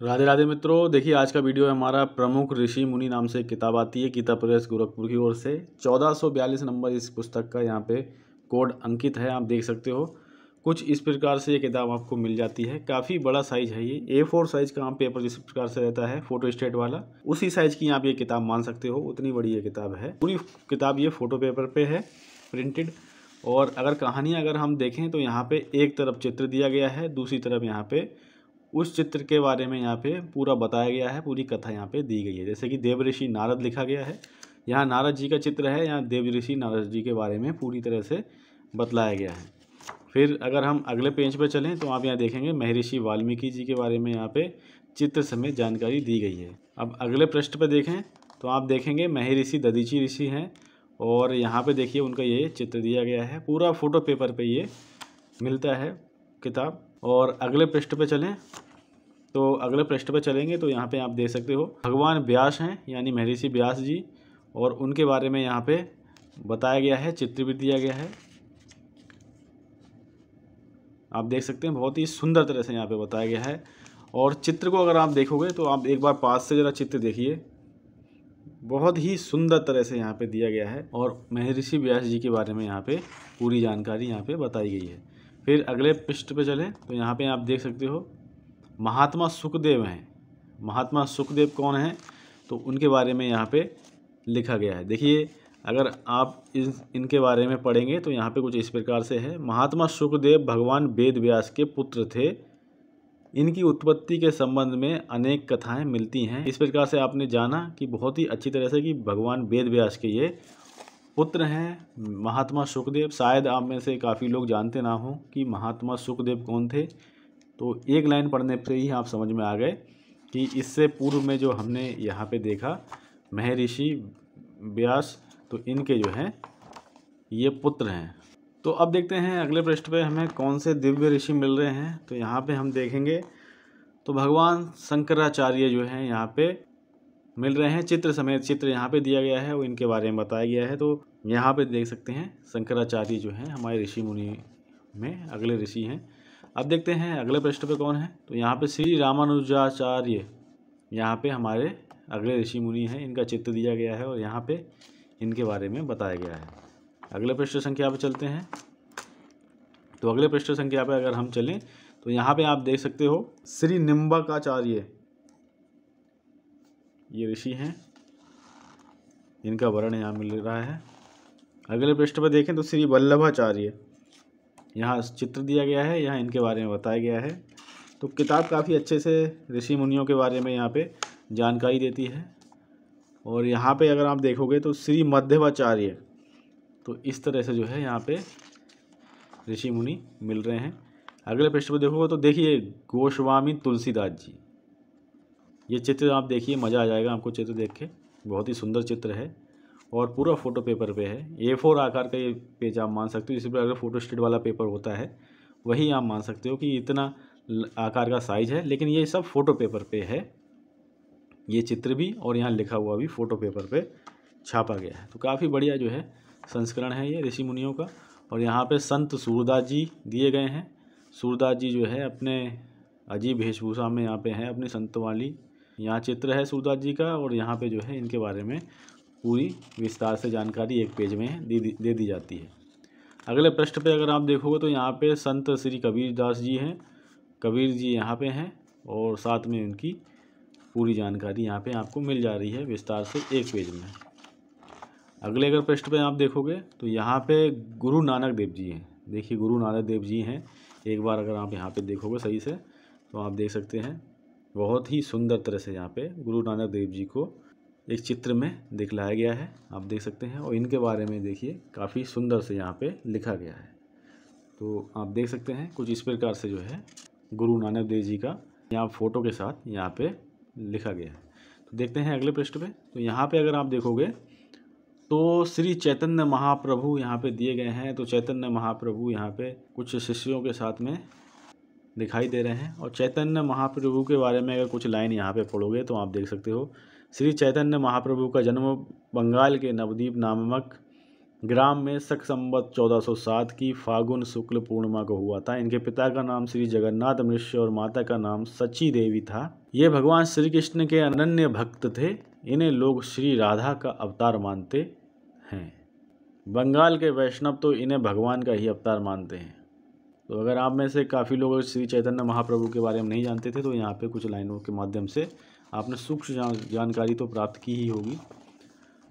राधे राधे मित्रों, देखिए आज का वीडियो है हमारा प्रमुख ऋषि मुनि नाम से एक किताब आती है गीता प्रेस गोरखपुर की ओर से। 1442 नंबर इस पुस्तक का यहाँ पे कोड अंकित है, आप देख सकते हो। कुछ इस प्रकार से ये किताब आपको मिल जाती है। काफ़ी बड़ा साइज है ये, A4 साइज का पेपर जिस प्रकार से रहता है फोटो स्टेट वाला, उसी साइज की आप ये किताब मान सकते हो। उतनी बड़ी ये किताब है। पूरी किताब ये फोटो पेपर पे है प्रिंटेड। और अगर कहानियाँ अगर हम देखें तो यहाँ पे एक तरफ चित्र दिया गया है, दूसरी तरफ यहाँ पे उस चित्र के बारे में यहाँ पे पूरा बताया गया है, पूरी कथा यहाँ पे दी गई है। जैसे कि देवऋषि नारद लिखा गया है, यहाँ नारद जी का चित्र है, यहाँ देवऋषि नारद जी के बारे में पूरी तरह से बतलाया गया है। फिर अगर हम अगले पेज पे चलें तो आप यहाँ देखेंगे महर्षि वाल्मीकि जी के बारे में यहाँ पे चित्र समेत जानकारी दी गई है। अब अगले पृष्ठ पे देखें तो आप देखेंगे महर्षि दधीचि ऋषि हैं और यहाँ पे देखिए उनका ये चित्र दिया गया है। पूरा फोटो पेपर पे ये मिलता है किताब। और अगले पृष्ठ पे चलें तो अगले पृष्ठ पे चलेंगे तो यहाँ पे आप देख सकते हो भगवान व्यास हैं, यानी महर्षि व्यास जी, और उनके बारे में यहाँ पे बताया गया है, चित्र भी दिया गया है। आप देख सकते हैं बहुत ही सुंदर तरह से यहाँ पे बताया गया है। और चित्र को अगर आप देखोगे तो आप एक बार पास से ज़रा चित्र देखिए, बहुत ही सुंदर तरह से यहाँ पे दिया गया है और महर्षि व्यास जी के बारे में यहाँ पे पूरी जानकारी यहाँ पे बताई गई है। फिर अगले पृष्ठ पे चलें तो यहाँ पे आप देख सकते हो महात्मा सुखदेव हैं। महात्मा सुखदेव कौन हैं तो उनके बारे में यहाँ पे लिखा गया है। देखिए अगर आप इनके बारे में पढ़ेंगे तो यहाँ पे कुछ इस प्रकार से है। महात्मा सुखदेव भगवान वेद व्यास के पुत्र थे। इनकी उत्पत्ति के संबंध में अनेक कथाएं मिलती हैं। इस प्रकार से आपने जाना कि बहुत ही अच्छी तरह से कि भगवान वेद व्यास के ये पुत्र हैं महात्मा सुखदेव। शायद आप में से काफ़ी लोग जानते ना हो कि महात्मा सुखदेव कौन थे, तो एक लाइन पढ़ने से ही आप समझ में आ गए कि इससे पूर्व में जो हमने यहाँ पे देखा महर्षि व्यास, तो इनके जो हैं ये पुत्र हैं। तो अब देखते हैं अगले पृष्ठ पे हमें कौन से दिव्य ऋषि मिल रहे हैं। तो यहाँ पे हम देखेंगे तो भगवान शंकराचार्य जो हैं यहाँ पे मिल रहे हैं, चित्र समेत चित्र यहाँ पे दिया गया है और इनके बारे में बताया गया है। तो यहाँ पे देख सकते हैं शंकराचार्य जो हैं हमारे ऋषि मुनि में अगले ऋषि हैं। अब देखते हैं अगले पृष्ठ पे कौन है। तो यहाँ पे श्री रामानुजाचार्य यहाँ पे हमारे अगले ऋषि मुनि हैं, इनका चित्र दिया गया है और यहाँ पे इनके बारे में बताया गया है। अगले पृष्ठ संख्या पे चलते हैं तो अगले पृष्ठ संख्या पे अगर हम चलें तो यहाँ पे आप देख सकते हो श्री निम्बकाचार्य ये ऋषि हैं, इनका वर्ण यहाँ मिल रहा है। अगले पृष्ठ पर देखें तो श्री वल्लभाचार्य यहाँ चित्र दिया गया है, यहाँ इनके बारे में बताया गया है। तो किताब काफ़ी अच्छे से ऋषि मुनियों के बारे में यहाँ पे जानकारी देती है। और यहाँ पे अगर आप देखोगे तो श्री मध्वाचार्य, तो इस तरह से जो है यहाँ पे ऋषि मुनि मिल रहे हैं। अगले पृष्ठ पर देखोगे तो देखिए गोस्वामी तुलसीदास जी, ये चित्र आप देखिए, मज़ा आ जाएगा आपको चित्र देख के। बहुत ही सुंदर चित्र है और पूरा फोटो पेपर पे है। A4 आकार का ये पेज आप मान सकते हो। इसी पर अगर फोटो स्टेट वाला पेपर होता है वही आप मान सकते हो कि इतना आकार का साइज है, लेकिन ये सब फोटो पेपर पे है। ये चित्र भी और यहाँ लिखा हुआ भी फोटो पेपर पे छापा गया है। तो काफ़ी बढ़िया जो है संस्करण है ये ऋषि मुनियों का। और यहाँ पे संत सूरदास जी दिए गए हैं। सूरदास जी जो है अपने अजीब वेशभूषा में यहाँ पे हैं, अपनी संत वाली। यहाँ चित्र है सूरदास जी का और यहाँ पे जो है इनके बारे में पूरी विस्तार से जानकारी एक पेज में दे दी जाती है। अगले पृष्ठ पे अगर आप देखोगे तो यहाँ पे संत श्री कबीर दास जी हैं। कबीर जी यहाँ पे हैं और साथ में इनकी पूरी जानकारी यहाँ पे आपको मिल जा रही है विस्तार से एक पेज में। अगले अगर पृष्ठ पे आप देखोगे तो यहाँ पे गुरु नानक देव जी हैं। देखिए गुरु नानक देव जी हैं, एक बार अगर आप यहाँ पे देखोगे सही से तो आप देख सकते हैं बहुत ही सुंदर तरह से यहाँ पे गुरु नानक देव जी को एक चित्र में दिखलाया गया है, आप देख सकते हैं। और इनके बारे में देखिए काफ़ी सुंदर से यहाँ पे लिखा गया है। तो आप देख सकते हैं कुछ इस प्रकार से जो है गुरु नानक देव जी का यहाँ फ़ोटो के साथ यहाँ पे लिखा गया है। तो देखते हैं अगले पृष्ठ पे। तो यहाँ पे अगर आप देखोगे तो श्री चैतन्य महाप्रभु यहाँ पे दिए गए हैं। तो चैतन्य महाप्रभु यहाँ पे कुछ शिष्यों के साथ में दिखाई दे रहे हैं। और चैतन्य महाप्रभु के बारे में अगर कुछ लाइन यहाँ पे पढ़ोगे तो आप देख सकते हो श्री चैतन्य महाप्रभु का जन्म बंगाल के नवद्वीप नामक ग्राम में शक संवत 1407 की फागुन शुक्ल पूर्णिमा को हुआ था। इनके पिता का नाम श्री जगन्नाथ मिश्र और माता का नाम सची देवी था। ये भगवान श्री कृष्ण के अनन्य भक्त थे। इन्हें लोग श्री राधा का अवतार मानते हैं। बंगाल के वैष्णव तो इन्हें भगवान का ही अवतार मानते हैं। तो अगर आप में से काफ़ी लोग श्री चैतन्य महाप्रभु के बारे में नहीं जानते थे तो यहाँ पे कुछ लाइनों के माध्यम से आपने सूक्ष्म जानकारी तो प्राप्त की ही होगी।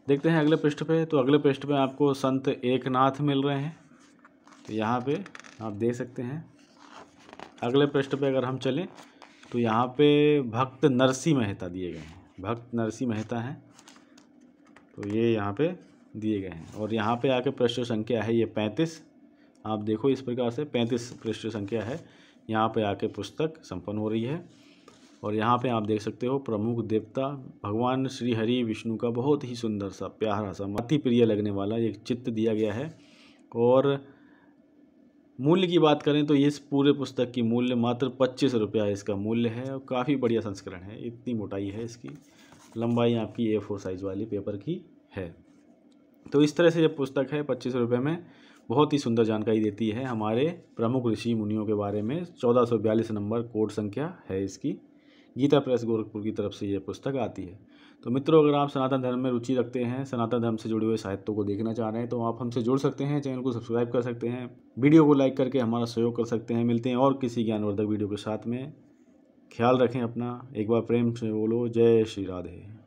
देखते हैं अगले पृष्ठ पे। तो अगले पृष्ठ पे आपको संत एकनाथ मिल रहे हैं। तो यहाँ पे आप देख सकते हैं। अगले पृष्ठ पे अगर हम चलें तो यहाँ पे भक्त नरसिंह मेहता दिए गए हैं। भक्त नरसिंह मेहता हैं, तो ये यहाँ पे दिए गए हैं। और यहाँ पे आके पृष्ठ संख्या है ये 35। आप देखो इस प्रकार से 35 पृष्ठ संख्या है। यहाँ पे आके पुस्तक संपन्न हो रही है। और यहाँ पे आप देख सकते हो प्रमुख देवता भगवान श्री हरि विष्णु का बहुत ही सुंदर सा प्यारा सा अति प्रिय लगने वाला एक चित्र दिया गया है। और मूल्य की बात करें तो इस पूरे पुस्तक की मूल्य मात्र 25 रुपया इसका मूल्य है। और काफ़ी बढ़िया संस्करण है। इतनी मोटाई है इसकी, लंबाई आपकी A4 साइज वाली पेपर की है। तो इस तरह से ये पुस्तक है 25 रुपये में, बहुत ही सुंदर जानकारी देती है हमारे प्रमुख ऋषि मुनियों के बारे में। 1442 नंबर कोड संख्या है इसकी। गीता प्रेस गोरखपुर की तरफ से ये पुस्तक आती है। तो मित्रों, अगर आप सनातन धर्म में रुचि रखते हैं, सनातन धर्म से जुड़े हुए साहित्यों को देखना चाह रहे हैं तो आप हमसे जुड़ सकते हैं। चैनल को सब्सक्राइब कर सकते हैं, वीडियो को लाइक करके हमारा सहयोग कर सकते हैं। मिलते हैं और किसी ज्ञानवर्धक वीडियो के साथ में। ख्याल रखें अपना। एक बार प्रेम से बोलो जय श्री राधे।